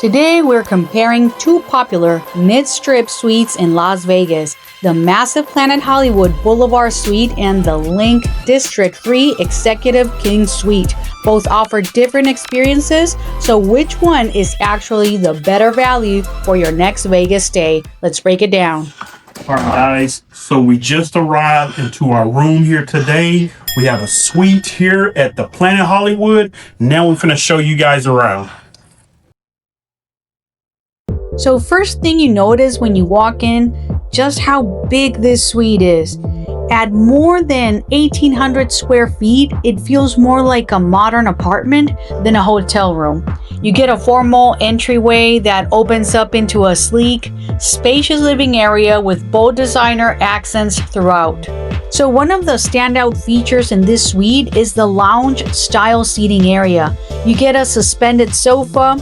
Today we're comparing two popular mid-strip suites in Las Vegas, the massive Planet Hollywood Boulevard Suite and the LINQ District 3 Executive King Suite. Both offer different experiences, so which one is actually the better value for your next Vegas stay? Let's break it down. All right, guys, so we just arrived into our room here today. We have a suite here at the Planet Hollywood. Now we're going to show you guys around. So first thing you notice when you walk in, just how big this suite is. At more than 1,800 square feet, it feels more like a modern apartment than a hotel room. You get a formal entryway that opens up into a sleek, spacious living area with bold designer accents throughout. So one of the standout features in this suite is the lounge-style seating area. You get a suspended sofa,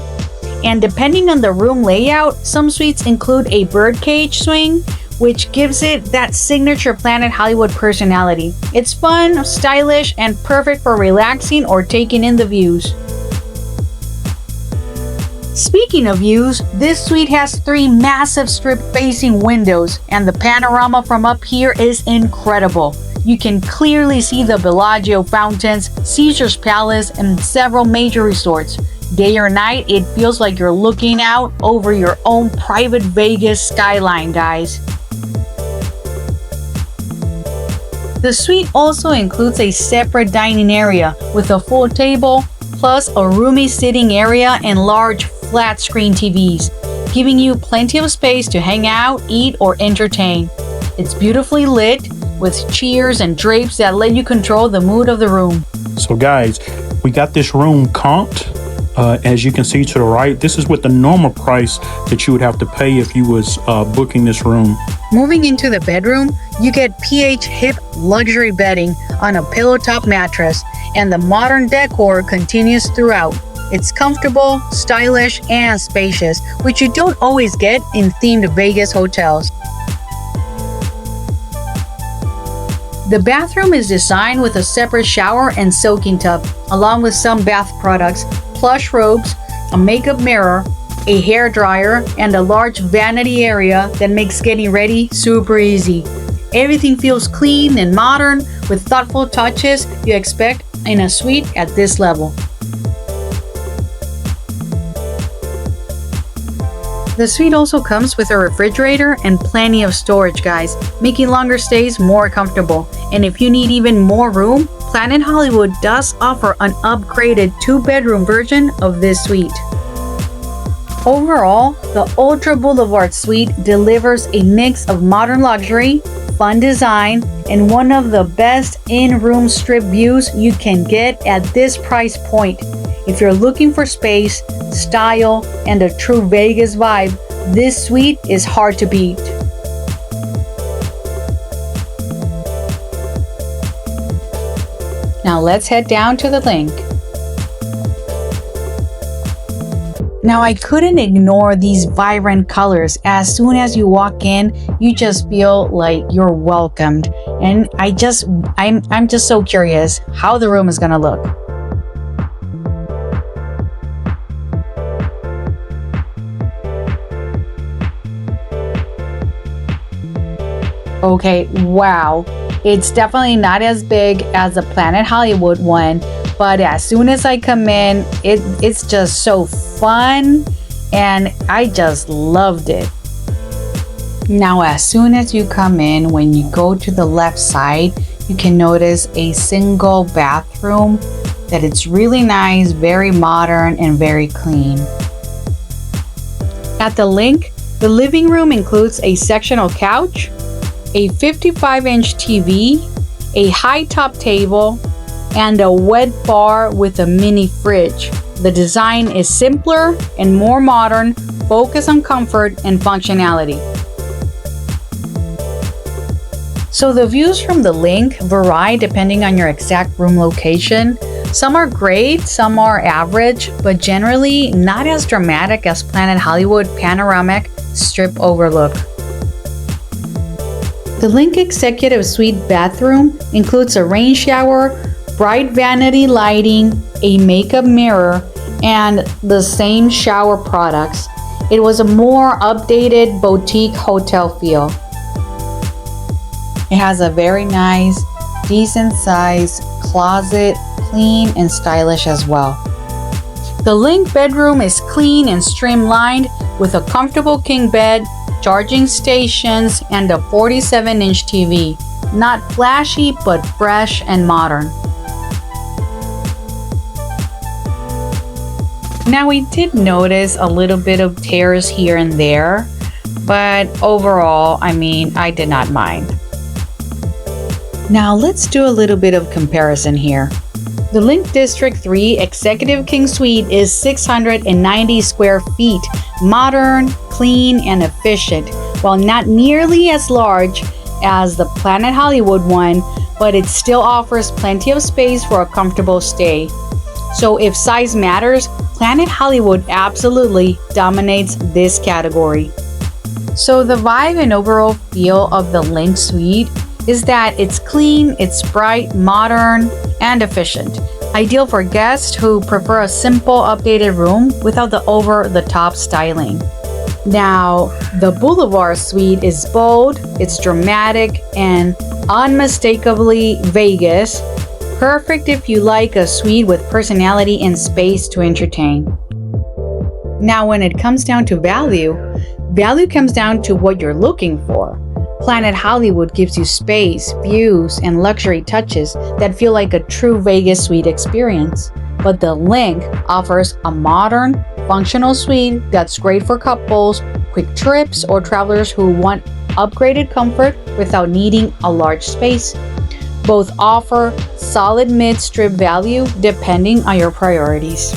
and depending on the room layout, some suites include a birdcage swing, which gives it that signature Planet Hollywood personality. It's fun, stylish, and perfect for relaxing or taking in the views. Speaking of views, this suite has 3 massive strip-facing windows, and the panorama from up here is incredible. You can clearly see the Bellagio fountains, Caesar's Palace, and several major resorts. Day or night, it feels like you're looking out over your own private Vegas skyline, guys. The suite also includes a separate dining area with a full table, plus a roomy sitting area and large flat-screen TVs, giving you plenty of space to hang out, eat, or entertain. It's beautifully lit with cheers and drapes that let you control the mood of the room. So guys, we got this room comped. As you can see to the right, this is with the normal price that you would have to pay if you was booking this room. Moving into the bedroom, you get PH hip luxury bedding on a pillow top mattress, and the modern decor continues throughout. It's comfortable, stylish, and spacious, which you don't always get in themed Vegas hotels. The bathroom is designed with a separate shower and soaking tub, along with some bath products, plush robes, a makeup mirror, a hair dryer, and a large vanity area that makes getting ready super easy. Everything feels clean and modern with thoughtful touches you expect in a suite at this level. The suite also comes with a refrigerator and plenty of storage, guys, making longer stays more comfortable. And if you need even more room, Planet Hollywood does offer an upgraded 2-bedroom version of this suite. Overall, the Ultra Boulevard Suite delivers a mix of modern luxury, fun design, and one of the best in-room strip views you can get at this price point. If you're looking for space, style, and a true Vegas vibe, this suite is hard to beat. Now let's head down to the LINQ. Now I couldn't ignore these vibrant colors. As soon as you walk in, you just feel like you're welcomed. And I'm just so curious how the room is gonna look. Okay, wow. It's definitely not as big as the Planet Hollywood one, but as soon as I come in, it's just so fun, and I just loved it. Now, as soon as you come in, when you go to the left side, you can notice a single bathroom that it's really nice, very modern, and very clean. At the LINQ, the living room includes a sectional couch, a 55-inch TV, a high-top table, and a wet bar with a mini fridge. The design is simpler and more modern, focused on comfort and functionality. So the views from the LINQ vary depending on your exact room location. Some are great, some are average, but generally not as dramatic as Planet Hollywood panoramic strip overlook. The LINQ Executive Suite bathroom includes a rain shower, bright vanity lighting, a makeup mirror, and the same shower products. It was a more updated boutique hotel feel. It has a very nice, decent size closet, clean and stylish as well. The LINQ bedroom is clean and streamlined with a comfortable king bed, charging stations, and a 47-inch TV. Not flashy, but fresh and modern. Now we did notice a little bit of tears here and there, but overall, I did not mind. Now let's do a little bit of comparison here. The LINQ District 3 Executive King Suite is 690 square feet, modern, clean, and efficient, while not nearly as large as the Planet Hollywood one, but it still offers plenty of space for a comfortable stay. So if size matters, Planet Hollywood absolutely dominates this category. So the vibe and overall feel of the LINQ Suite is that it's clean, it's bright, modern, and efficient. Ideal for guests who prefer a simple, updated room without the over-the-top styling. Now, the Boulevard Suite is bold, it's dramatic, and unmistakably Vegas. Perfect if you like a suite with personality and space to entertain. Now, when it comes down to value comes down to what you're looking for. Planet Hollywood gives you space, views, and luxury touches that feel like a true Vegas suite experience. But the LINQ offers a modern, functional suite that's great for couples, quick trips, or travelers who want upgraded comfort without needing a large space. Both offer solid mid-strip value depending on your priorities.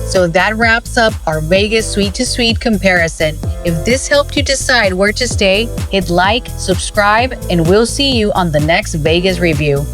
So that wraps up our Vegas suite to suite comparison. If this helped you decide where to stay, hit like, subscribe, and we'll see you on the next Vegas review.